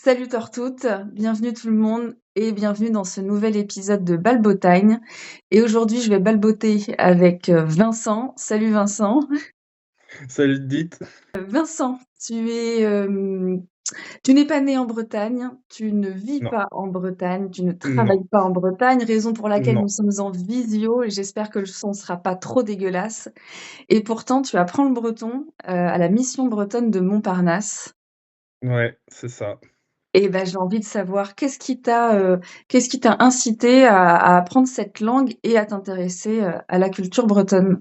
Salut toutes, bienvenue tout le monde et bienvenue dans ce nouvel épisode de Balbotagne. Et aujourd'hui, je vais balboter avec Vincent. Salut Vincent. Salut Dite. Vincent, tu n'es pas né en Bretagne, tu ne vis Non, pas en Bretagne, tu ne non, travailles pas en Bretagne, raison pour laquelle nous non. sommes en visio et j'espère que le son sera pas trop dégueulasse. Et pourtant, tu apprends le breton à la mission bretonne de Montparnasse. Ouais, c'est ça. Et ben, j'ai envie de savoir qu'est-ce qui t'a incité à apprendre cette langue et à t'intéresser, à la culture bretonne?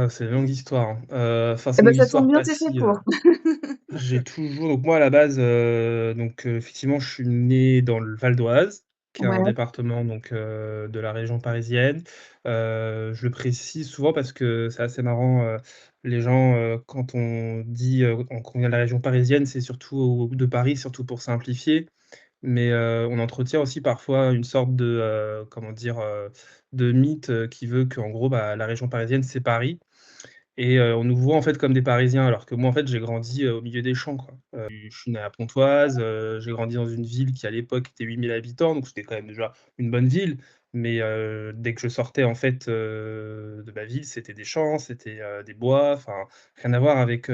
C'est une longue histoire, hein. C'est Eh une ben, longue ça tombe histoire bien, pas c'est fait si, pour. j'ai toujours donc moi à la base, effectivement je suis né dans le Val d'Oise, qui est un Ouais, département de la région parisienne. Je le précise souvent parce que c'est assez marrant, les gens, quand on dit, qu'on vient de la région parisienne, c'est surtout de Paris, surtout pour simplifier. Mais, on entretient aussi parfois une sorte comment dire? De mythe, qui veut qu'en gros, bah, la région parisienne, c'est Paris et on nous voit en fait comme des Parisiens alors que moi, en fait, j'ai grandi, au milieu des champs, quoi. Je suis né à Pontoise, j'ai grandi dans une ville qui à l'époque était 8 000 habitants, donc c'était quand même déjà une bonne ville. Mais, dès que je sortais en fait, de ma ville, c'était des champs, c'était, des bois, enfin rien à voir avec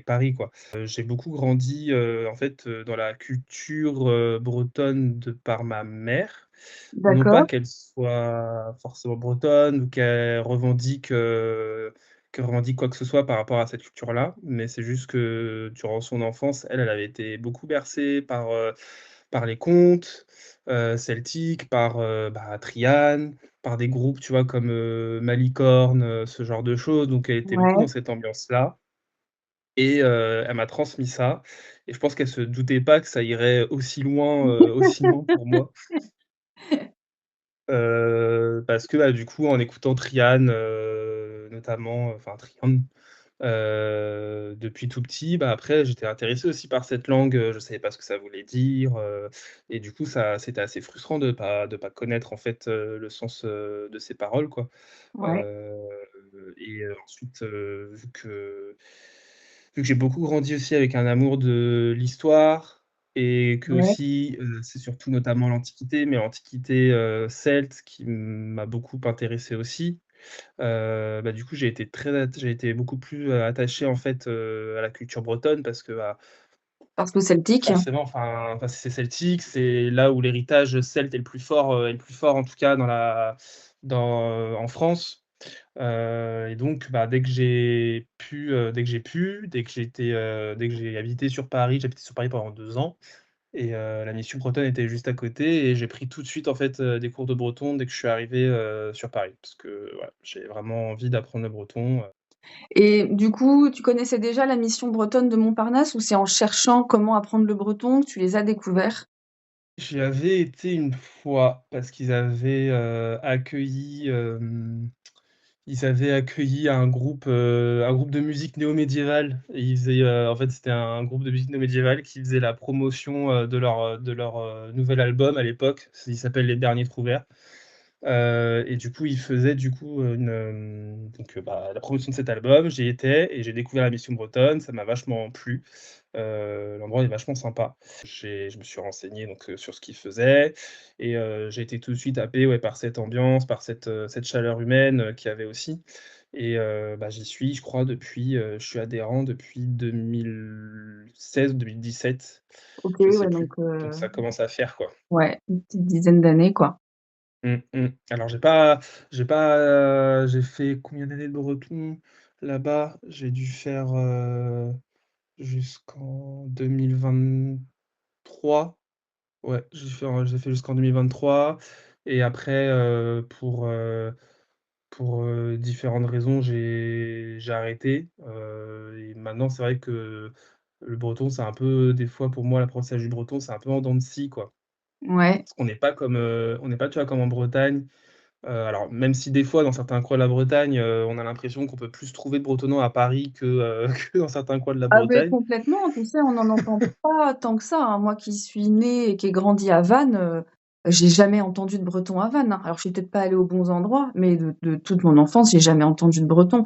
Paris, quoi. J'ai beaucoup grandi, en fait, dans la culture, bretonne de par ma mère. Non pas d'accord, qu'elle soit forcément bretonne ou qu'elle revendique quoi que ce soit par rapport à cette culture-là, mais c'est juste que durant son enfance, elle avait été beaucoup bercée par les contes, celtiques, par Triane, par des groupes, tu vois, comme, Malicorne, ce genre de choses, donc elle était beaucoup ouais. dans cette ambiance-là et elle m'a transmis ça et je pense qu'elle se doutait pas que ça irait aussi loin pour moi. Parce que, bah, du coup, en écoutant Triane, notamment, enfin Trian, depuis tout petit, bah, après j'étais intéressé aussi par cette langue, je savais pas ce que ça voulait dire, et du coup ça c'était assez frustrant de pas connaître en fait, le sens, de ces paroles, quoi. Ouais, Heu et ensuite, vu que j'ai beaucoup grandi aussi avec un amour de l'histoire et que ouais. aussi, c'est surtout notamment l'Antiquité, mais l'Antiquité, celte qui m'a beaucoup intéressé aussi. Bah, du coup, j'ai été beaucoup plus, attaché en fait, à la culture bretonne parce que, bah, Parce que celtique? forcément, enfin, c'est celtique, c'est là où l'héritage celte est le plus fort en tout cas en France. Et donc, bah, dès que j'ai habité sur Paris, j'ai habité sur Paris pendant 2 ans et la mission bretonne était juste à côté et j'ai pris tout de suite, en fait, des cours de breton dès que je suis arrivé, sur Paris. Parce que, voilà, j'ai vraiment envie d'apprendre le breton. Et du coup, tu connaissais déjà la mission bretonne de Montparnasse ou c'est en cherchant comment apprendre le breton que tu les as découverts? J'y avais été une fois parce qu'ils avaient, ils avaient accueilli un groupe de musique néo-médiévale et ils faisaient, en fait, c'était un groupe de musique néo-médiévale qui faisait la promotion, de leur nouvel album à l'époque. Il s'appelle Les Derniers Trouvères. Et du coup, ils faisaient du coup, bah, la promotion de cet album. J'y étais et j'ai découvert la mission bretonne, ça m'a vachement plu. L'endroit est vachement sympa. Je me suis renseigné donc, sur ce qu'ils faisaient et j'ai été tout de suite happé, ouais, par cette ambiance, par cette chaleur humaine, qu'il y avait aussi et bah, j'y suis, je crois depuis, je suis adhérent depuis 2016 ou 2017, OK, je sais ouais, plus. Donc ça commence à faire, quoi. ouais, une petite dizaine d'années, quoi. Mmh mh. Alors j'ai fait combien d'années de breton là-bas? J'ai dû faire, jusqu'en 2023. Ouais, j'ai fait jusqu'en 2023 et après, pour, différentes raisons, j'ai arrêté, et maintenant c'est vrai que le breton, c'est un peu des fois pour moi l'apprentissage du breton, c'est un peu en dents de scie, quoi. Ouais. Parce qu'on n'est pas comme, on n'est pas, tu vois, comme en Bretagne. Alors même si des fois dans certains coins de la Bretagne, on a l'impression qu'on peut plus trouver de bretonnants à Paris que, que dans certains coins de la Ah beh, Bretagne. complètement, tu sais, on n'en entend pas tant que ça, hein. Moi qui suis née et qui ai grandi à Vannes, j'ai jamais entendu de breton à Vannes, hein. Alors je suis peut-être pas allée aux bons endroits, mais de toute mon enfance, j'ai jamais entendu de breton.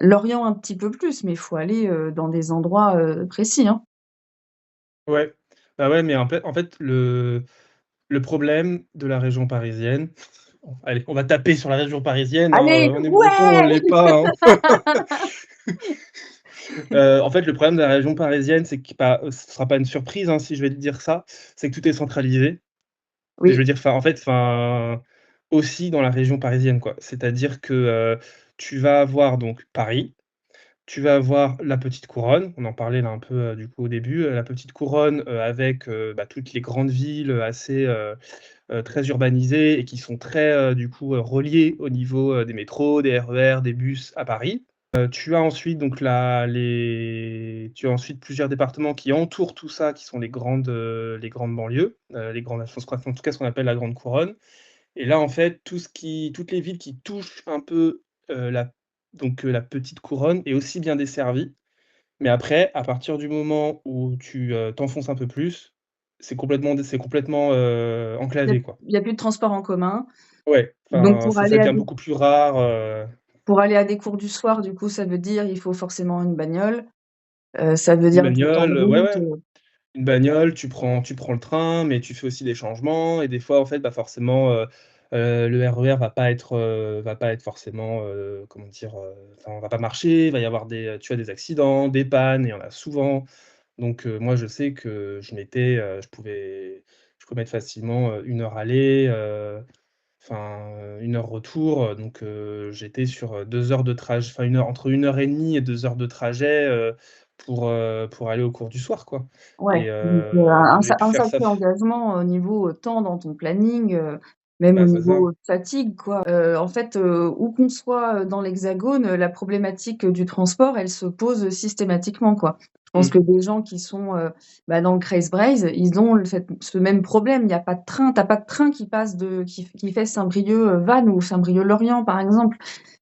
Lorient un petit peu plus, mais il faut aller, dans des endroits, précis, hein. Ouais. Bah, ouais, mais en fait, le problème de la région parisienne, allez, on va taper sur la région parisienne, hein, Allez, on est breton, on ouais! l'est pas, hein. En fait, le problème de la région parisienne, c'est que bah, ce sera pas une surprise, hein, si je vais te dire ça, c'est que tout est centralisé. Et je veux Oui, dire, enfin, en fait, enfin, aussi dans la région parisienne, quoi. C'est-à-dire que, tu vas avoir donc Paris, tu vas avoir la petite couronne, on en parlait là un peu, du coup au début, la petite couronne, avec, bah, toutes les grandes villes, assez, très urbanisées et qui sont très, du coup, reliées au niveau, des métros, des RER, des bus à Paris. Tu as ensuite donc tu as ensuite plusieurs départements qui entourent tout ça, qui sont les grandes banlieues, les grandes je crois en tout cas ce qu'on appelle la grande couronne et là, en fait, toutes les villes qui touchent un peu, la la petite couronne est aussi bien desservie. Mais après, à partir du moment où tu, t'enfonces un peu plus, c'est complètement, enclavé, quoi. il y a plus de transport en commun. Ouais, Donc enfin, ça devient beaucoup plus rare, pour aller à des cours du soir, du coup, ça veut dire il faut forcément une bagnole, ça veut une dire du temps de bagnole, ouais, route, ouais. Une bagnole, tu prends le train, mais tu fais aussi des changements et des fois, en fait, bah, forcément, le RER va pas être forcément, comment dire? Enfin, va pas marcher, il va y avoir tu vois, des accidents, des pannes, et il y en a souvent. Donc moi, je sais que je pouvais mettre facilement, 1 heure aller, enfin, 1 heure retour, donc j'étais sur, 2 heures de trajet, enfin 1 heure, entre 1 heure et demie et 2 heures de trajet, pour aller au cours du soir, quoi. ouais, Et donc j'ai pu un faire ça sacré engagement au niveau, temps dans ton planning, même au bah, c'est ça. niveau fatigue, quoi. En fait, où qu'on soit, dans l'Hexagone, la problématique, du transport, elle se pose, systématiquement, quoi. Je pense Mmh. que des gens qui sont, bah, dans le Creusebreizh, ils ont ce même problème. Il y a pas de train, tu as pas de train qui passe qui fait Saint-Brieuc, Vannes ou Saint-Brieuc-Lorient, par exemple.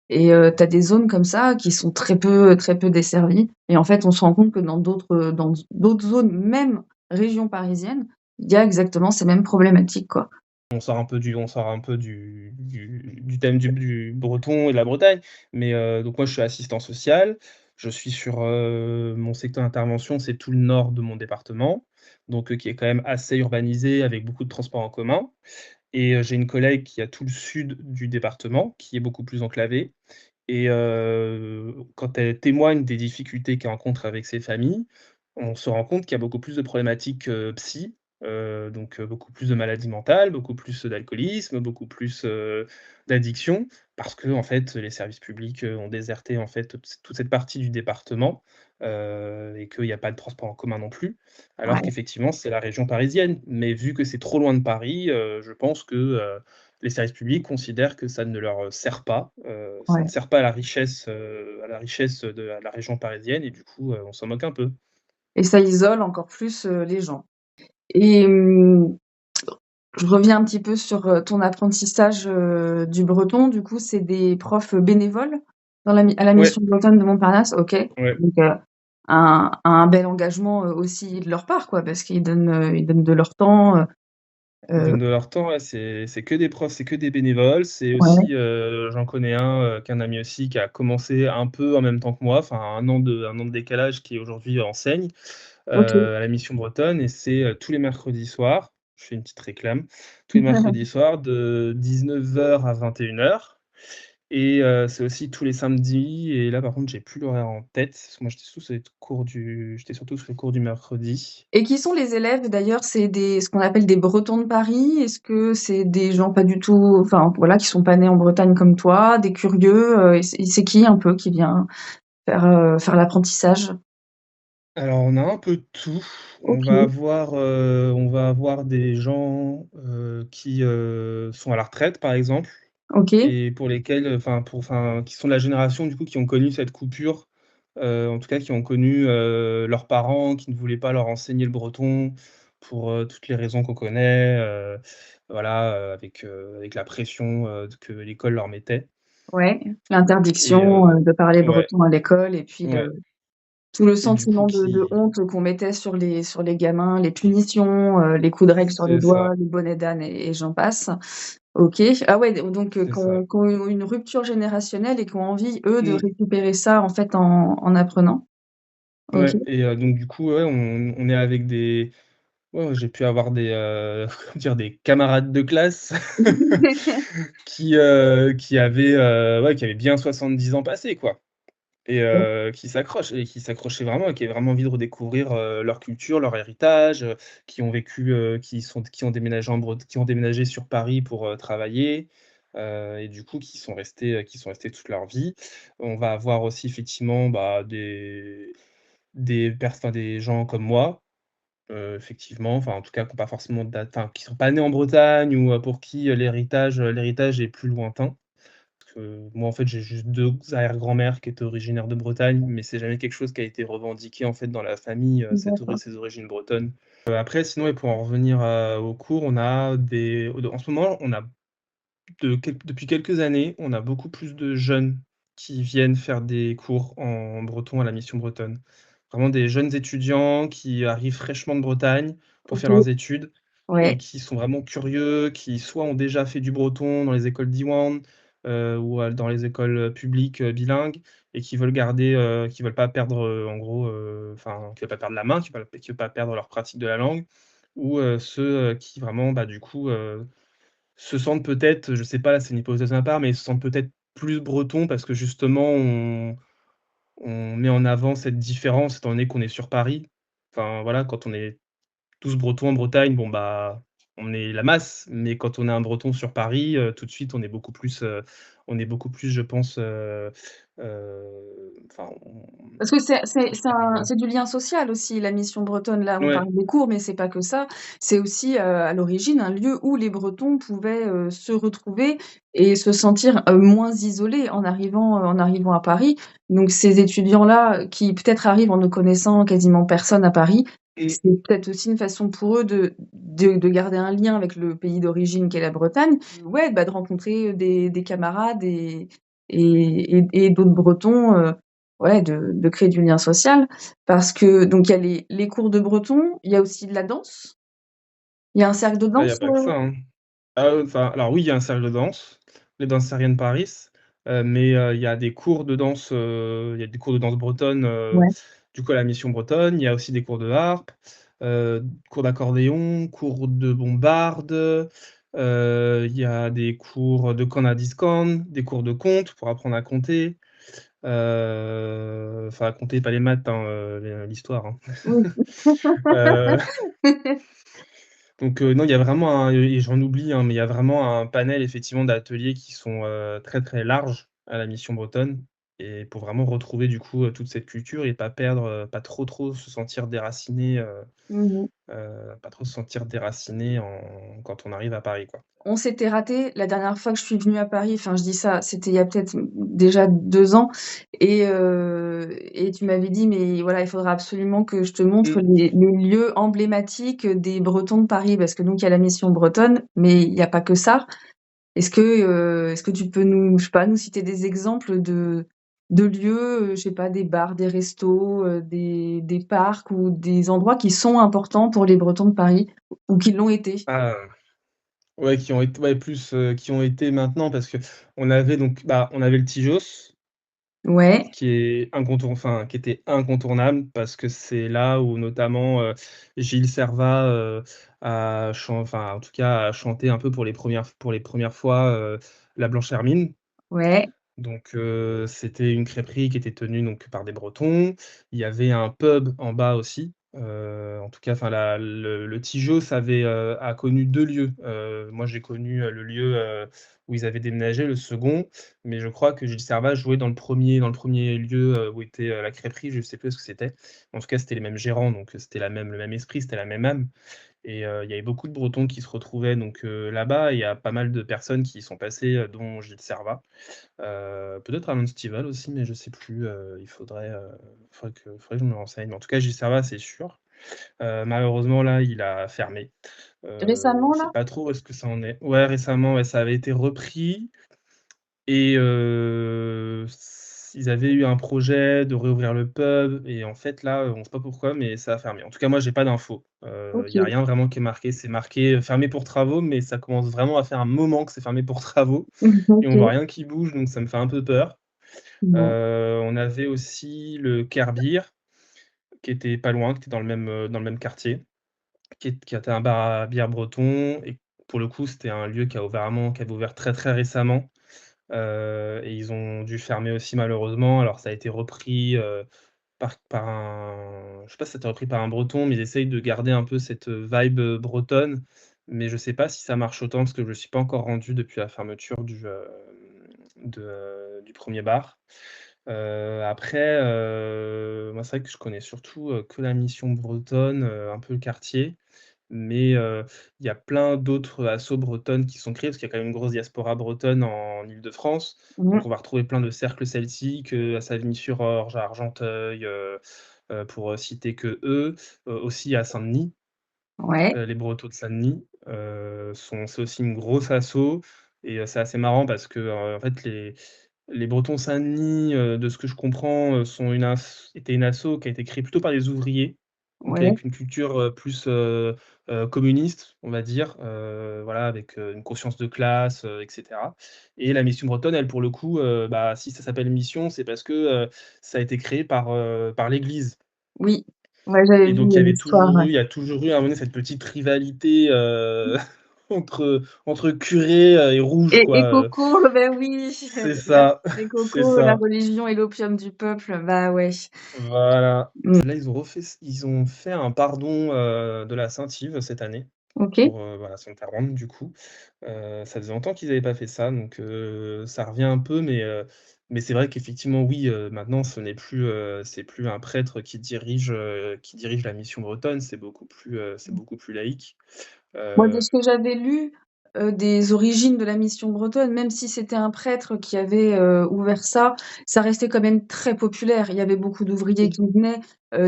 Et tu as des zones comme ça qui sont très peu desservies et en fait, on se rend compte que dans d'autres zones, même région parisienne, il y a exactement ces mêmes problématiques, quoi. On sort un peu du thème du breton et de la Bretagne, mais donc moi, je suis assistant social. Je suis sur, mon secteur d'intervention, c'est tout le nord de mon département, donc qui est quand même assez urbanisé avec beaucoup de transports en commun. Et j'ai une collègue qui a tout le sud du département, qui est beaucoup plus enclavé. Et quand elle témoigne des difficultés qu'elle rencontre avec ses familles, on se rend compte qu'il y a beaucoup plus de problématiques, psy, beaucoup plus de maladies mentales, beaucoup plus d'alcoolisme, beaucoup plus, d'addiction. Parce qu'en fait, les services publics, ont déserté, en fait, toute cette partie du département, et qu'il y a pas de transport en commun non plus. Alors Ouais, qu'effectivement, c'est la région parisienne. Mais vu que c'est trop loin de Paris, je pense que, les services publics considèrent que ça ne leur sert pas, ça ne ouais sert pas à la richesse de la région parisienne et du coup, on s'en moque un peu. et ça isole encore plus, les gens et je reviens un petit peu sur, ton apprentissage, du breton. Du coup, c'est des profs, bénévoles dans à la Ouais, mission bretonne de Montparnasse? OK. ouais, Donc un bel engagement, aussi de leur part, quoi, parce ils donnent de leur temps, ils heu, donnent de leur temps, ouais, c'est que des profs, c'est que des bénévoles. C'est ouais, aussi, j'en connais un, qu'un ami aussi qui a commencé un peu en même temps que moi, enfin 1 an de décalage, qui aujourd'hui enseigne, OK. à la mission bretonne et c'est, tous les mercredis soirs, je fais une petite réclame, tous les mercredis soirs de 19h à 21h. Et c'est aussi tous les samedis et là, par contre, j'ai plus l'horaire en tête, parce que moi, j'étais surtout sur les cours du mercredi. Et qui sont les élèves d'ailleurs? C'est ce qu'on appelle des Bretons de Paris? Est-ce que c'est des gens pas du tout, enfin voilà, qui sont pas nés en Bretagne comme toi, des curieux, et c'est qui un peu qui vient faire l'apprentissage? Alors, on a un peu de tout. OK, On va avoir des gens, qui, sont à la retraite, par exemple, OK, et pour lesquels, qui sont de la génération, du coup, qui ont connu cette coupure, en tout cas, qui ont connu, leurs parents qui ne voulaient pas leur enseigner le breton pour, toutes les raisons qu'on connaît, voilà, avec la pression, que l'école leur mettait. ouais, Et l'interdiction, de parler ouais, breton à l'école et puis ouais, tout le et du coup sentiment de qui honte qu'on mettait sur les gamins, les punitions, les coups de règle sur les c'est doigts, ça, les bonnets d'âne et j'en passe. OK. Ah ouais, donc c'est ça. qui ont une rupture générationnelle et qui ont envie, eux, de Mmh. récupérer ça, en fait, en apprenant. OK. Ouais, et donc du coup, ouais, on est avec des Ouais, j'ai pu avoir des, comment dire? Des camarades de classe qui avaient, ouais, qui avaient bien 70 ans passés, quoi. Et qui s'accrochent et qui s'accrochaient vraiment et qui avaient vraiment envie de redécouvrir, leur culture, leur héritage, qui ont vécu, qui ont déménagé qui ont déménagé sur Paris pour, travailler, et du coup qui sont restés toute leur vie. On va avoir aussi effectivement, bah, des gens comme moi, effectivement, enfin en tout cas qui ont pas forcément qui sont pas nés en Bretagne ou, pour qui, l'héritage est plus lointain. Moi, en fait, j'ai juste 2 arrière-grand-mères qui étaient originaires de Bretagne, mais c'est jamais quelque chose qui a été revendiqué, en fait, dans la famille, D'accord. ces origines bretonnes. Après, sinon et pour en revenir aux cours, on a en ce moment, on a depuis quelques années, on a beaucoup plus de jeunes qui viennent faire des cours en breton à la Mission bretonne. Vraiment des jeunes étudiants qui arrivent fraîchement de Bretagne pour faire OK. leurs études et Ouais. qui sont vraiment curieux, qui soit ont déjà fait du breton dans les écoles Diwan, ou dans les écoles, publiques, bilingues et qui veulent pas perdre, en gros, enfin, qui veulent pas perdre la main, qui veulent pas perdre leur pratique de la langue ou ceux, qui vraiment, bah, du coup, se sentent peut-être, je sais pas, là, c'est une hypothèse de ma part, mais ils se sentent peut-être plus bretons parce que justement on met en avant cette différence étant donné qu'on est sur Paris. Enfin, voilà, quand on est tous bretons en Bretagne, bon, bah, on est la masse, mais quand on est un breton sur Paris, tout de suite, on est beaucoup plus, je pense, enfin, Parce que comment je pourrais dire? c'est du lien social aussi, la Mission bretonne. Là, on Ouais, parle des cours, mais c'est pas que ça. C'est aussi, à l'origine, un lieu où les Bretons pouvaient, se retrouver et se sentir, moins isolés en arrivant à Paris. Donc ces étudiants-là, qui peut-être arrivent en ne connaissant quasiment personne à Paris, mmh, c'est peut-être aussi une façon pour eux de garder un lien avec le pays d'origine qu'est la Bretagne. Ouais, bah, de rencontrer, des camarades et d'autres Bretons, ouais, de créer du lien social parce que donc il y a les cours de breton, il y a aussi de la danse. Il y a un cercle de ah, il y a danse, pas que ça, hein. Ah, enfin, alors oui, il y a un cercle de danse, les Danserinnen Paris, mais il y a des cours de danse, il y a des cours de danse bretonne, ouais, du coup à la Mission bretonne. Il y a aussi des cours de harpe, cours d'accordéon, cours de bombarde, il y a des cours de canna discon, des cours de conte pour apprendre à compter, enfin à compter, pas les maths, hein, l'histoire, hein. oui. Heu Donc non, il y a vraiment un et j'en oublie, hein, mais il y a vraiment un panel effectivement d'ateliers qui sont, très, très larges à la Mission bretonne et pour vraiment retrouver du coup, toute cette culture et pas perdre, pas trop, trop se sentir déraciné, Mmh mh. pas trop se sentir déraciné quand on arrive à Paris, quoi. On s'était ratés la dernière fois que je suis venue à Paris, enfin je dis ça, c'était il y a peut-être, déjà 2 ans et tu m'avais dit: «Mais voilà, il faudra absolument que je te montre Mmh. les lieux emblématiques des Bretons de Paris». Parce que donc il y a la Mission bretonne, mais il y a pas que ça. Est-ce que tu peux nous je sais pas, nous citer des exemples de lieux, je sais pas, des bars, des restos, des parcs ou des endroits qui sont importants pour les Bretons de Paris ou qui l'ont été? Ah, ouais, qui ont été ouais, plus, qui ont été maintenant parce qu'on avait donc, bah, on avait le Tijosse. Ouais, Qui était incontournable parce que c'est là où notamment, Gilles Servat, en tout cas a chanté un peu pour les premières fois, La Blanche Hermine. ouais, Donc c'était une crêperie qui était tenue donc par des Bretons. Il y avait un pub en bas aussi, en tout cas, enfin la le Tijosse a connu 2 lieux. Moi j'ai connu, le lieu, où ils avaient déménagé, le second, mais je crois que Gilles Servat jouait dans le premier lieu, où était, la crêperie, je sais plus ce que c'était. En tout cas, c'était les mêmes gérants, donc c'était le même esprit, c'était la même âme et il y avait beaucoup de Bretons qui se retrouvaient donc là-bas. Il y a pas mal de personnes qui y sont passées, dont Gilles Servat. Peut-être Alan Stivell aussi, mais je sais plus, faudrait que je me renseigne. Mais en tout cas, Gilles Servat, c'est sûr. Malheureusement, là, il a fermé. On récemment sait là? pas trop où est-ce que ça en est. Ouais, récemment, ouais, ça avait été repris et ils avaient eu un projet de réouvrir le pub et en fait, là, on sait pas pourquoi, mais ça a fermé. En tout cas, moi, j'ai pas d'infos. Il y a OK. rien vraiment qui est marqué. C'est marqué, «Fermé pour travaux», mais ça commence vraiment à faire un moment que c'est fermé pour travaux et on voit OK. rien qui bouge, donc ça me fait un peu peur. Bon. On avait aussi le Cairbier, qui était pas loin, qui était dans le même quartier. qui était un bar à bière breton et pour le coup, c'était un lieu qui avait ouvert très, très récemment, et ils ont dû fermer aussi malheureusement. Alors ça a été repris, par un je sais pas si ça a été repris par un breton, mais ils essayent de garder un peu cette, vibe, bretonne, mais je sais pas si ça marche autant parce que je me suis pas encore rendu depuis la fermeture du 1er bar. Après, moi, c'est vrai que je connais surtout, que la Mission bretonne, un peu le quartier, mais il y a plein d'autres assos bretonnes qui sont créées, parce qu'il y a quand même une grosse diaspora bretonne en Île-de-France. Mmh. Donc on va retrouver plein de cercles celtiques, à Savigny-sur-Orge, à Argenteuil, pour, citer que eux. Aussi à Saint-Denis, Ouais, les Bretons de Saint-Denis, c'est aussi une grosse asso et c'est assez marrant parce que, en fait, les Bretons Saint-Denis, de ce que je comprends, sont étaient une asso qui a été créée plutôt par des ouvriers, donc ouais, avec une culture, plus, communiste, on va dire, voilà, avec, une conscience de classe, et cetera et la Mission bretonne, elle, pour le coup, bah, si ça s'appelle Mission, c'est parce que, ça a été créé par l'Église. oui. Ouais, j'avais Et vu donc l'histoire, ouais. il y a toujours eu à un moment donné cette petite rivalité, entre curés, et rouges Et quoi, Coco, bah oui, c'est ça, et c'est Coco, la ça, religion et l'opium du peuple, bah ouais. voilà. Mmh. Là, ils ont fait un pardon, de la Saint-Yves cette année OK. pour, voilà, Sainte-Pardonne du coup. Ça faisait longtemps qu'ils avaient pas fait ça donc ça revient un peu mais c'est vrai qu'effectivement oui, maintenant c'est plus un prêtre qui dirige la mission bretonne, c'est beaucoup plus laïque. Moi, de Heu, ce que j'avais lu, des origines de la mission bretonne, même si c'était un prêtre qui avait, ouvert ça, ça restait quand même très populaire. Il y avait beaucoup d'ouvriers oui, qui venaient,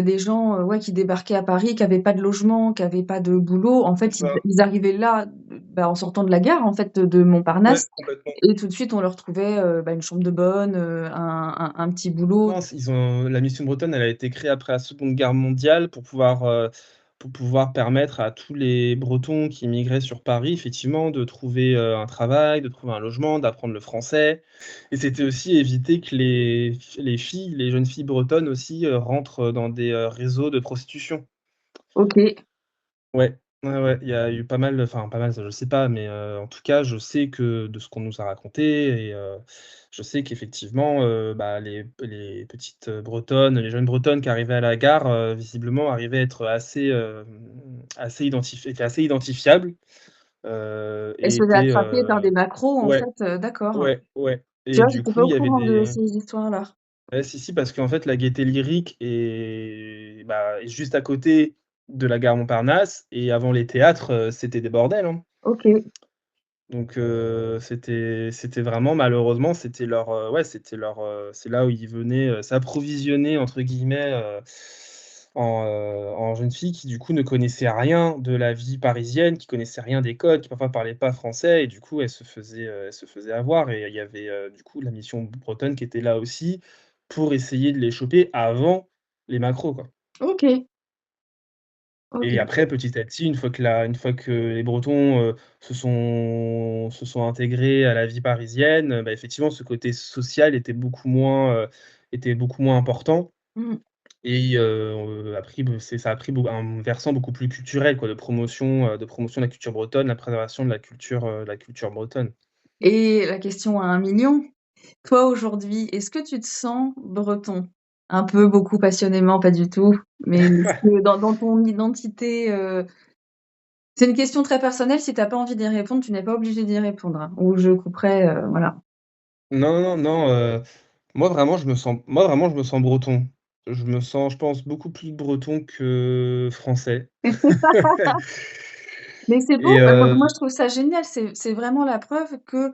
des gens, ouais, qui débarquaient à Paris, qui avaient pas de logement, qui avaient pas de boulot. En c'est fait, ça. ils arrivaient là, bah, en sortant de la gare, en fait, de Ouais, Montparnasse complètement. et tout de suite, on leur trouvait, bah, une chambre de bonne, un petit boulot. Non, ils ont la mission bretonne, elle a été créée après la Seconde Guerre mondiale pour pouvoir permettre à tous les Bretons qui immigraient sur Paris, effectivement, de trouver, un travail, de trouver un logement, d'apprendre le français et c'était aussi éviter que les jeunes filles bretonnes aussi, rentrent dans des, réseaux de prostitution. OK. Ouais, ouais, ouais, il y a eu pas mal, enfin pas mal, ça je sais pas, mais en tout cas, je sais que de ce qu'on nous a raconté et je sais qu'effectivement, bah, les petites, bretonnes, les jeunes bretonnes qui arrivaient à la gare, visiblement arrivaient à être étaient assez identifiables, Elle et se faisait étaient, attraper par des macros, en ouais, fait, d'accord. ouais, ouais Tu et vois, du j'étais pas coup, au il y avait courant de des ces histoires-là. ouais, si, si, parce qu'en fait, la Gaîté Lyrique est juste à côté de la gare Montparnasse et avant les théâtres, c'était des bordels, hein. OK. Donc c'était vraiment malheureusement, c'était leur, ouais, c'est là où ils venaient, «s'approvisionner» entre guillemets, en jeunes filles qui du coup ne connaissaient rien de la vie parisienne, qui connaissaient rien des codes, qui parfois parlaient pas français et du coup elles se faisaient avoir et il y avait, du coup la mission bretonne qui était là aussi pour essayer de les choper avant les macros, quoi. OK, Et OK. après, petit à petit, une fois que les Bretons, se sont intégrés à la vie parisienne, bah, effectivement, ce côté social était beaucoup moins important Mmh. et ça a pris un versant beaucoup plus culturel, quoi, de promotion de la culture bretonne, la préservation de la culture bretonne. Et la question à 1 000 000, toi, aujourd'hui, est-ce que tu te sens breton? Un peu, beaucoup, passionnément, pas du tout? Mais est-ce que dans ton identité, c'est une question très personnelle, si tu as pas envie d'y répondre, tu n'es pas obligé d'y répondre, hein, ou je couperai, voilà. Non, non, non, moi vraiment je me sens breton. Je me sens, je pense, beaucoup plus breton que français Mais c'est beau, et moi je trouve ça génial, c'est vraiment la preuve que,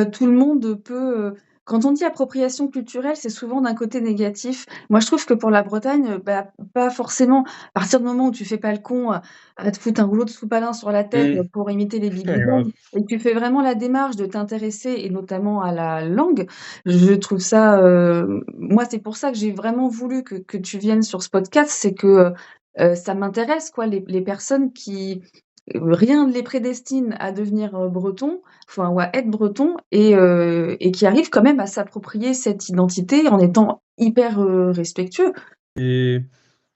tout le monde peut, quand on dit appropriation culturelle, c'est souvent d'un côté négatif. Moi je trouve que pour la Bretagne, bah, pas forcément. À partir du moment où tu fais pas le con, à te foutre un rouleau de sopalin sur la tête, mmh. pour imiter les Ouais, grave. bigoudernes et que tu fais vraiment la démarche de t'intéresser et notamment à la langue, je trouve ça, moi c'est pour ça que j'ai vraiment voulu que tu viennes sur ce podcast, c'est que, ça m'intéresse quoi, les personnes qui rien ne les prédestine à devenir, bretons, enfin ou à être bretons et qui arrivent quand même à s'approprier cette identité en étant hyper, respectueux. Et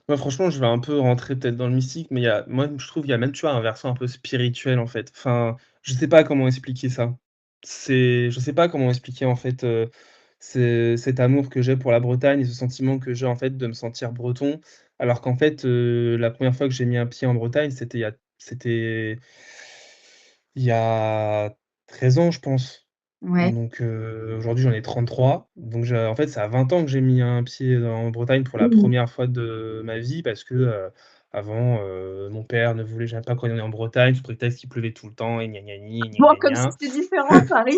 Moi, franchement, je vais un peu rentrer peut-être dans le mystique, mais il y a moi, je trouve, il y a même, tu vois, un versant un peu spirituel, en fait. Enfin, je sais pas comment expliquer ça. Je sais pas comment expliquer, en fait, cet amour que j'ai pour la Bretagne et ce sentiment que j'ai, en fait, de me sentir breton. Alors qu'en fait, la première fois que j'ai mis un pied en Bretagne, c'était il y a 13 ans, je pense. Ouais. Donc aujourd'hui, j'en ai 33. Donc en fait, ça a 20 ans que j'ai mis un pied en Bretagne pour la Mmh. première fois de ma vie parce que, avant, mon père ne voulait jamais pas qu'on aille en Bretagne sous prétexte qu'il pleuvait tout le temps et gna gna ni, gna Bon, gna comme si gna. c'était différent à Paris.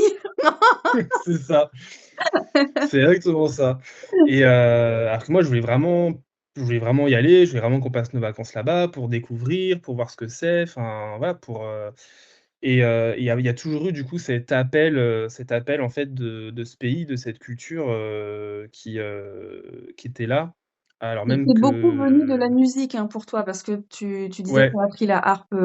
C'est ça, c'est exactement ça et alors que moi, je voulais vraiment y aller, je voulais vraiment qu'on passe nos vacances là-bas pour découvrir, pour voir ce que c'est, enfin voilà, il y a toujours eu du coup cet appel en fait de ce pays, de cette culture, qui était là. Alors Et même c'est beaucoup venu de que la musique, hein, pour toi, parce que tu disais que tu ouais, as appris la harpe,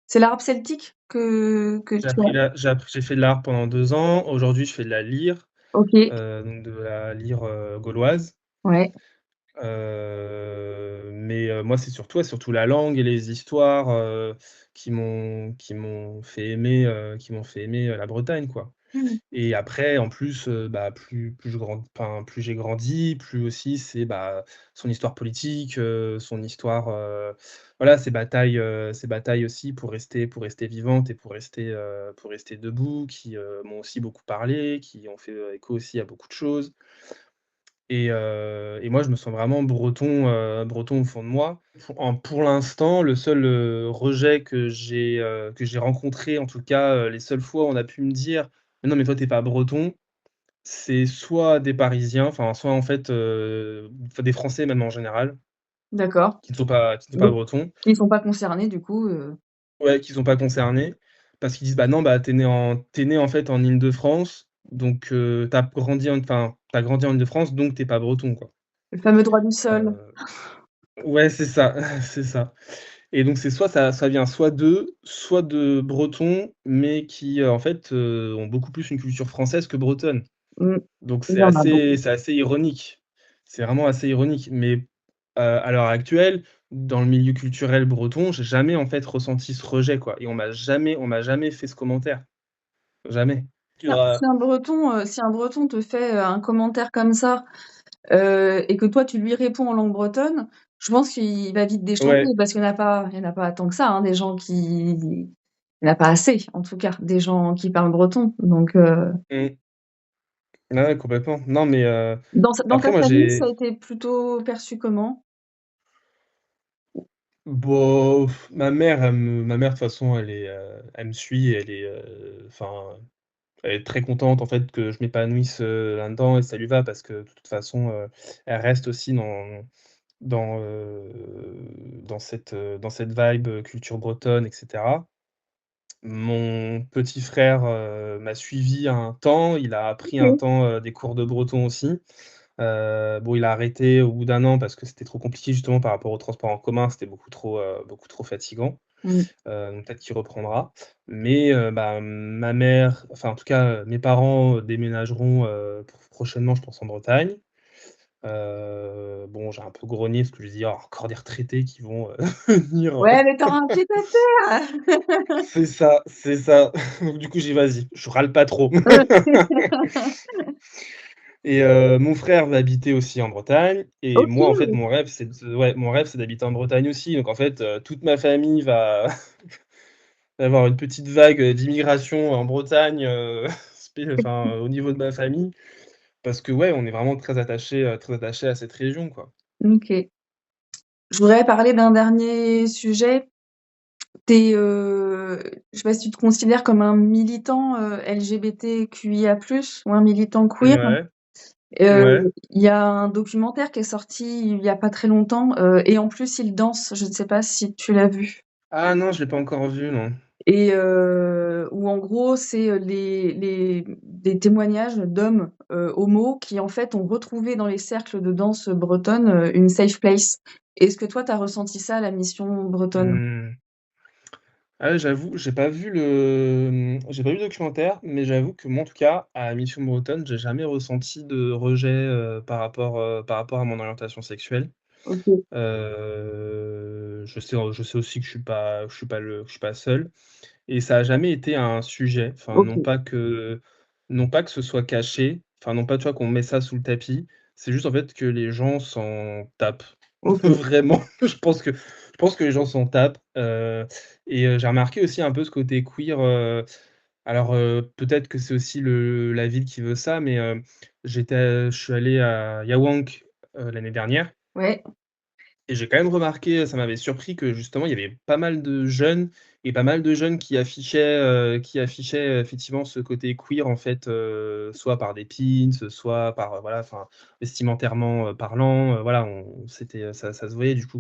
c'est la harpe celtique que tu as? j'ai fait de l'art pendant 2 ans. Aujourd'hui, je fais de la lyre, OK, donc de la lyre, gauloise. ouais. Mais moi, c'est surtout la langue et les histoires, qui m'ont fait aimer la Bretagne, quoi. Mmh. Et après, en plus, bah, plus j'ai grandi, plus aussi c'est, bah, son histoire politique, son histoire, voilà, ses batailles aussi pour rester vivantes et pour rester debout, qui, m'ont aussi beaucoup parlé, qui ont fait, écho aussi à beaucoup de choses. Et moi, je me sens vraiment breton au fond de moi. Pour l'instant, le seul, rejet que j'ai rencontré, en tout cas, les seules fois où on a pu me dire: «Mais non, mais toi, tu es pas breton», c'est soit des Parisiens, enfin, soit en fait, enfin des Français même en général, D'accord. qui ne sont pas Oui. bretons. Ils sont pas concernés du coup, Ouais, qui sont pas concernés, parce qu'ils disent: «Bah non, bah, tu es né en fait en Île-de-France, donc tu as grandi en Île-de-France, donc tu es pas breton, quoi». le fameux droit du sol. Heu Ouais, c'est ça, c'est ça et donc c'est soit ça vient soit de bretons, mais qui, en fait, ont beaucoup plus une culture française que bretonne. Mmh. Donc Il c'est y en a assez beaucoup. c'est assez ironique. C'est vraiment assez ironique, mais à l'heure actuelle, dans le milieu culturel breton, j'ai jamais, en fait, ressenti ce rejet, quoi et on m'a jamais fait ce commentaire. Jamais. Tu Tiens, auras si un breton te fait, un commentaire comme ça, et que toi tu lui réponds en langue bretonne, je pense qu'il va vite déchanter ouais, parce qu'il y en a pas tant que ça, hein, des gens qui il y en a pas assez en tout cas, des gens qui parlent breton donc mmh, ouais, ouais, complètement. Non, mais dans après ta moi famille, ça a j'ai été plutôt perçu comment? Bon, ma mère de toute façon elle me suit et enfin, elle est très contente en fait que je m'épanouisse, là-dedans et ça lui va parce que de toute façon, elle reste aussi dans, heu, dans cette vibe, culture bretonne et cetera. Mon petit frère, m'a suivi un temps, il a appris un OK. temps, des cours de breton aussi. Bon, il a arrêté au bout d'un an parce que c'était trop compliqué justement par rapport aux transports en commun, c'était beaucoup trop fatigant. Mmh. Donc peut-être qu'il reprendra. Mais bah, ma mère, enfin en tout cas, mes parents, déménageront, prochainement, je pense en Bretagne. Bon, j'ai un peu grogné parce que je me dis: «Oh, encore des retraités qui vont, venir». Ouais, mais tu auras un pied à terre! C'est ça, c'est ça. Donc du coup, j'ai dit: «Vas-y, je râle pas trop». Et mon frère va habiter aussi en Bretagne et moi, en fait, OK. mon rêve, c'est d'habiter en Bretagne aussi. Donc en fait, toute ma famille va avoir une petite vague, d'immigration en Bretagne, au niveau de ma famille. Parce que, ouais, on est vraiment très attachés à cette région, quoi. OK. Je voudrais parler d'un dernier sujet. Tu es, je sais pas si tu te considères comme un militant, LGBTQIA+ ou un militant queer? Ouais, Heu, ouais. il y a un documentaire qui est sorti il y a pas très longtemps, et en plus il danse, je ne sais pas si tu l'as vu? Ah non, je l'ai pas encore vu, non. Et où en gros c'est, les des témoignages d'hommes, homos qui en fait ont retrouvé dans les cercles de danse bretonne, une safe place. Est-ce que toi tu as ressenti ça à la Mission Bretonne? Mmh. Ah ouais, j'avoue, j'ai pas vu le documentaire, mais j'avoue que moi, en tout cas, à Mission Bretonne, j'ai jamais ressenti de rejet, par rapport à mon orientation sexuelle. OK, Je sais aussi que je suis pas seul et ça a jamais été un sujet. Enfin, OK, non pas que ce soit caché, enfin, non pas, tu vois, qu'on met ça sous le tapis. C'est juste, en fait, que les gens s'en tapent. OK. Vraiment, je pense que les gens s'en tapent, j'ai remarqué aussi un peu ce côté queer, alors, peut-être que c'est aussi la ville qui veut ça, mais, je suis allé à Yaoundé, l'année dernière Ouais, et j'ai quand même remarqué, ça m'avait surpris que justement il y avait pas mal de jeunes et pas mal de jeunes qui affichaient effectivement ce côté queer en fait, soit par des pins, soit par, voilà, enfin, vestimentairement, parlant, voilà, ça se voyait du coup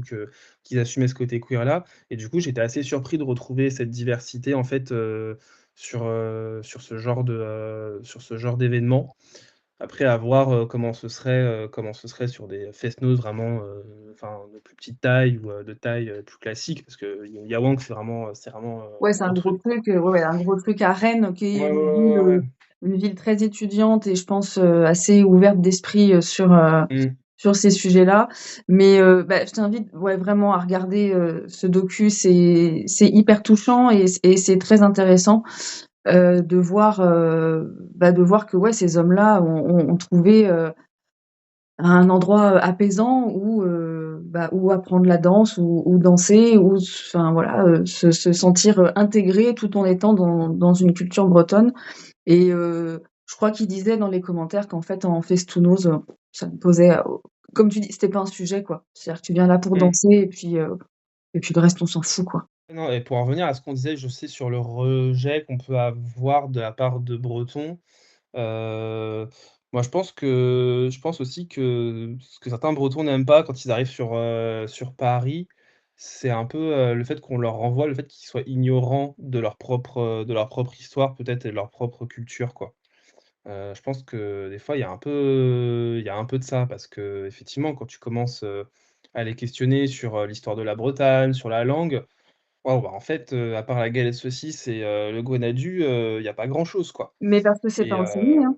qu'ils assumaient ce côté queer là et du coup j'étais assez surpris de retrouver cette diversité en fait, sur ce genre d'événement. Après à voir, comment ce serait sur des fest-noz vraiment, enfin de plus petite taille ou, de taille, plus classique parce que Yawang c'est vraiment, ouais, c'est gros un gros truc quoi. truc, ouais, ouais, un gros truc à Rennes, qui est Ouais, ouais, ouais, ouais, ouais. une ville très étudiante et je pense, assez ouverte d'esprit, Mmh. sur ces sujets-là. Mais, bah, je t'invite, ouais, vraiment à regarder, ce docu. C'est hyper touchant et c'est très intéressant, de voir que, ouais, ces hommes-là ont trouvé, un endroit apaisant où apprendre la danse ou danser ou enfin voilà, se sentir, intégré tout en étant dans une culture bretonne et je crois qu'il disait dans les commentaires qu'en fait en festounose, ça ne posait, comme tu dis, c'était pas un sujet quoi. C'est-à-dire que tu viens là pour Mmh. danser et puis le reste on s'en fout quoi. Non et pour en revenir à ce qu'on disait, je sais sur le rejet qu'on peut avoir de la part de Bretons, heu, moi je pense aussi que ce que certains Bretons n'aiment pas quand ils arrivent sur Paris, c'est un peu, le fait qu'on leur renvoie le fait qu'ils soient ignorants de leur propre histoire peut-être et de leur propre culture, quoi. Je pense que des fois il y a un peu de ça parce qu'effectivement quand tu commences, à les questionner sur, l'histoire de la Bretagne, sur la langue, waouh, bah, en fait, à part la galette saucisse et le grenadus, il y a pas grand chose, quoi Mais parce que c'est pas et enseigné, hein. mmh?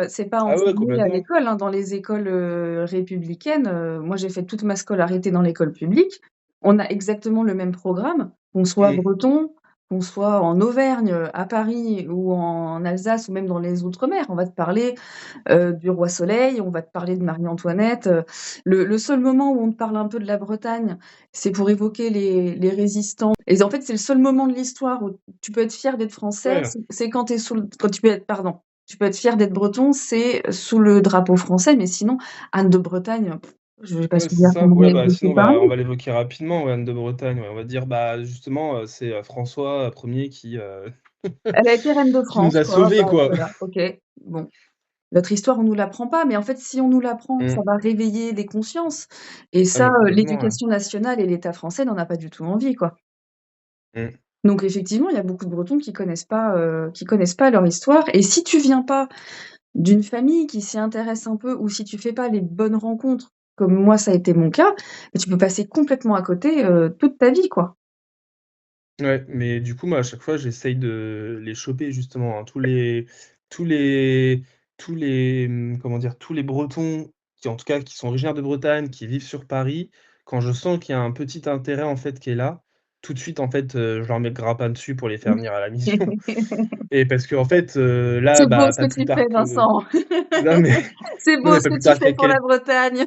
C'est pas Ah ouais, enseigné à complètement. l'école, hein. Dans les écoles, républicaines, moi j'ai fait toute ma scolarité dans l'école publique. On a exactement le même programme, qu'on soit Mmh. breton, qu'on soit en Auvergne, à Paris ou en Alsace ou même dans les outre-mer. On va te parler, du roi Soleil, on va te parler de Marie-Antoinette, le seul moment où on te parle un peu de la Bretagne, c'est pour évoquer les résistants et en fait, c'est le seul moment de l'histoire où tu peux être fier d'être français, Ouais, c'est quand tu es sous le quand tu peux être pardon, tu peux être fier d'être breton, c'est sous le drapeau français, mais sinon, Anne de Bretagne, je vais pas ouais, te c'est dire ça. combien Ouais, elle bah, a fait sinon parler. on va l'évoquer rapidement, ouais, Anne de Bretagne, ouais. On va dire, bah, justement, c'est, François, 1er Elle a été reine de qui nous France, a quoi, sauvés, bah, quoi. voilà, OK, bon. Notre histoire, on nous l'apprend pas, mais en fait, si on nous l'apprend, ça Mmh. va réveiller des consciences et Ah ça, mais complètement, ouais. l'éducation nationale et l'État français n'en a pas du tout envie, quoi. Mmh. Donc effectivement, il y a beaucoup de Bretons qui connaissent pas leur histoire et si tu viens pas d'une famille qui s'y intéresse un peu ou si tu fais pas les bonnes rencontres, comme moi ça a été mon cas, bah, tu peux passer complètement à côté, toute ta vie, quoi. Ouais, mais du coup, moi, à chaque fois, j'essaye de les choper justement, hein. Tous comment dire? Tous les Bretons qui, en tout cas, qui sont originaires de Bretagne, qui vivent sur Paris, quand je sens qu'il y a un petit intérêt, en fait, qui est là, tout de suite, en fait, je leur mets le grappin dessus pour les faire venir à la mission et parce qu'en fait, là, C'est beau bah, ce pas que plus tu tard fais, que Vincent. non, mais C'est non, beau mais ce pas que plus tu tard qu'il fais y a pour la quel Bretagne.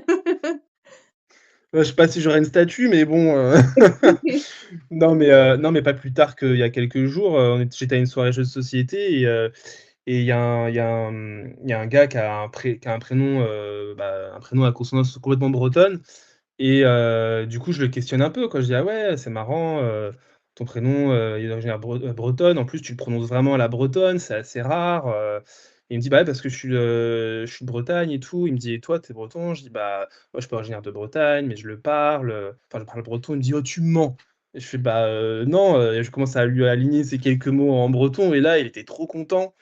je sais pas si j'aurai une statue, mais bon, non, mais pas plus tard qu'il y a quelques jours, j'étais à une soirée jeux de société et il y a un gars qui a un prénom, bah, un prénom à consonance complètement bretonne et du coup, je le questionne un peu, quoi. Je dis: «Ah ouais, c'est marrant, ton prénom, il est originaire bretonne. En plus, tu le prononces vraiment à la bretonne, c'est assez rare», il me dit: «Bah ouais, parce que je suis de Bretagne et tout». Il me dit: «Et toi, tu es breton?» Je dis: «Bah, moi, je suis pas originaire de Bretagne, mais je le parle, enfin, je parle breton». Il me dit: «Oh, tu mens!» et je fais: «Bah, non», et je commence à lui aligner ces quelques mots en breton et là, il était trop content.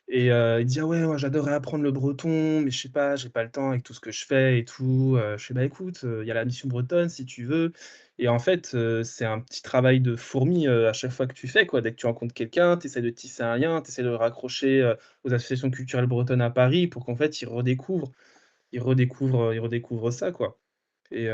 Et il dit: «Ah ouais, moi j'adorerais apprendre le breton, mais je sais pas, j'ai pas le temps avec tout ce que je fais et tout», je fais: «Bah écoute, il y a la mission bretonne si tu veux» et en fait, c'est un petit travail de fourmi, à chaque fois que tu fais quoi. Dès que tu rencontres quelqu'un, tu essaies de tisser un lien, tu essaies de le raccrocher, aux associations culturelles bretonnes à Paris pour qu'en fait, il redécouvre ils redécouvrent ça, quoi. Et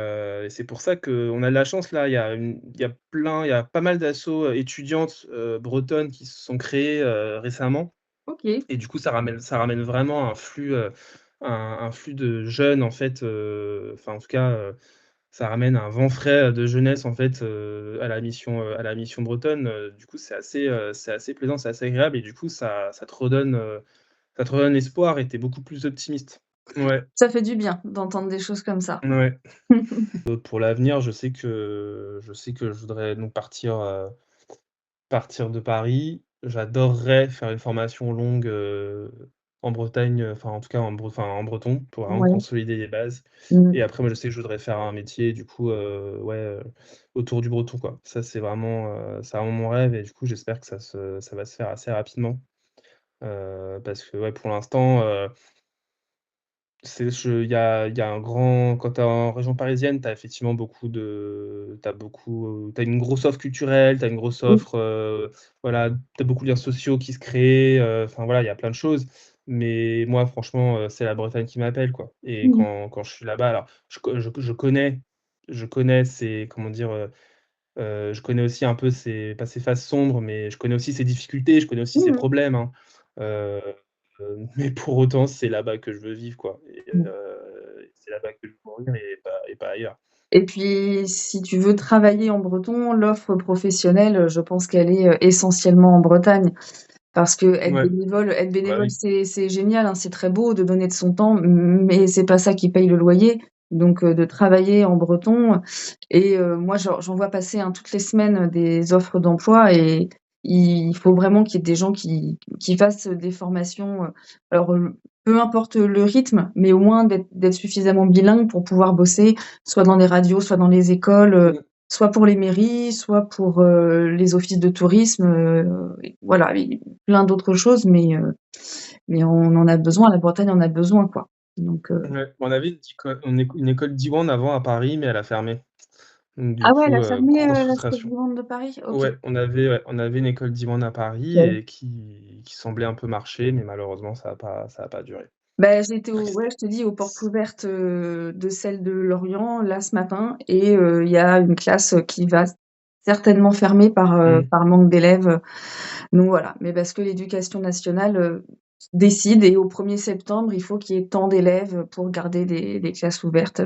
c'est pour ça qu'on a de la chance là, il y a pas mal d'assauts, étudiantes, bretonnes qui se sont créées, récemment OK. et du coup ça ramène vraiment un flux de jeunes en fait, enfin en tout cas, ça ramène un vent frais, de jeunesse en fait, à la mission bretonne, du coup c'est assez plaisant, c'est assez agréable et du coup ça te redonne espoir et tu es beaucoup plus optimiste. Ouais, Ça fait du bien d'entendre des choses comme ça. ouais. Pour l'avenir, je sais que je voudrais donc partir de Paris. J'adorerais faire une formation longue, en Bretagne, enfin en tout cas en breton pour vraiment Ouais. consolider les bases Mmh. et après moi je sais que je voudrais faire un métier du coup, ouais, autour du breton quoi. Ça c'est vraiment mon rêve et du coup j'espère que ça va se faire assez rapidement, parce que ouais pour l'instant, il y a un grand quand tu es en région parisienne, tu as effectivement tu as une grosse offre culturelle, tu as une grosse Oui. offre, voilà, tu as beaucoup de liens sociaux qui se créent, enfin voilà, il y a plein de choses. Mais moi franchement, c'est la Bretagne qui m'appelle, quoi. Et Mmh. quand je suis là-bas, alors je connais ces comment dire? Je connais aussi un peu ses pas ses phases sombres, mais je connais aussi ses difficultés, je connais aussi ses Mmh problèmes, hein. Heu, mais pour autant, c'est là-bas que je veux vivre, quoi mh. c'est là-bas que je veux mourir et pas ailleurs. Et puis, si tu veux travailler en breton, l'offre professionnelle, je pense qu'elle est, essentiellement en Bretagne. Parce Ouais, être bah, bénévole, oui. c'est génial, hein, c'est très beau de donner de son temps, mais c'est pas ça qui paye le loyer. Donc, de travailler en breton et moi j'en vois passer, hein, toutes les semaines, des offres d'emploi et il faut vraiment qu'il y ait des gens qui fassent des formations, alors, peu importe le rythme, mais au moins d'être suffisamment bilingue pour pouvoir bosser, soit dans les radios, soit dans les écoles, Mmh. soit pour les mairies, soit pour, les offices de tourisme, et voilà, et plein d'autres choses, mais on en a besoin, la Bretagne en a besoin, quoi. Donc, Ouais, on avait une école Diwan avant à Paris, mais elle a fermé. Donc du ah ouais, elle coup, a fermé, grosse la Stèle frustration. vivante de Paris? OK. Ouais, on avait une école Diwan à Paris OK. et qui semblait un peu marcher, mais malheureusement ça a pas duré. Bah, j'étais au Triste. ouais, je te dis, aux portes ouvertes, de celle de Lorient, là, ce matin et il y a une classe, qui va certainement fermer Mmh. par manque d'élèves, donc voilà. Mais parce que l'éducation nationale, décide et au 1er septembre, il faut qu'il y ait tant d'élèves pour garder les classes ouvertes,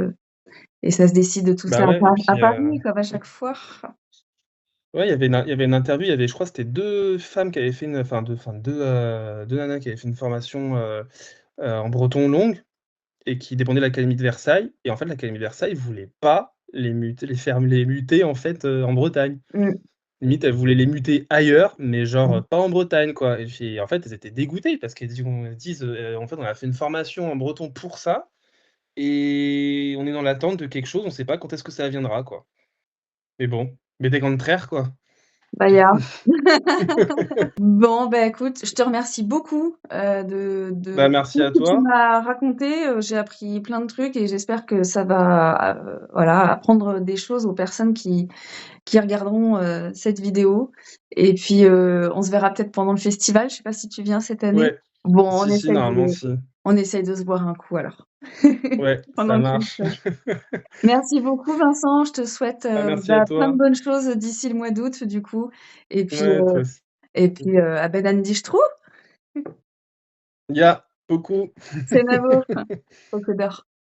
et ça se décide tout Bah, ça ouais et à puis, Paris, comme à chaque fois. ouais, il y avait une interview, il y avait je crois c'était 2 femmes qui avaient fait une enfin 2 nanas qui avaient fait une formation, en breton longue et qui dépendaient de l'académie de Versailles et en fait l'académie de Versailles voulait pas les muter en fait, en Bretagne. Mmh. Limite, elle voulait les muter ailleurs, mais genre, Mmh. pas en Bretagne quoi et puis en fait, elles étaient dégoûtées parce qu'elles disent, «En fait, on a fait une formation en breton pour ça et on est dans l'attente de quelque chose, on sait pas quand est-ce que ça viendra quoi». Mais bon, bete contraire quoi. Bah, il y a bon, bah, écoute, je te remercie beaucoup, de Bah, merci tout à ce que tu toi. m'as raconté, j'ai appris plein de trucs et j'espère que ça va, voilà, apprendre des choses aux personnes qui regarderont, cette vidéo et puis, on se verra peut-être pendant le festival. Je sais pas si tu viens cette année? Ouais. Bon, Si, si, normalement si. on essaye de se boire un coup alors. Ouais, Pendant ça le concert. marche. Merci beaucoup Vincent, je te souhaite, Bah, merci à bah, plein de toi. bonnes choses d'ici le mois d'août du coup Ouais, toi aussi. et puis, à Ben an Dichtro, Ja, beaucoup. c'est Navo, Roquedor.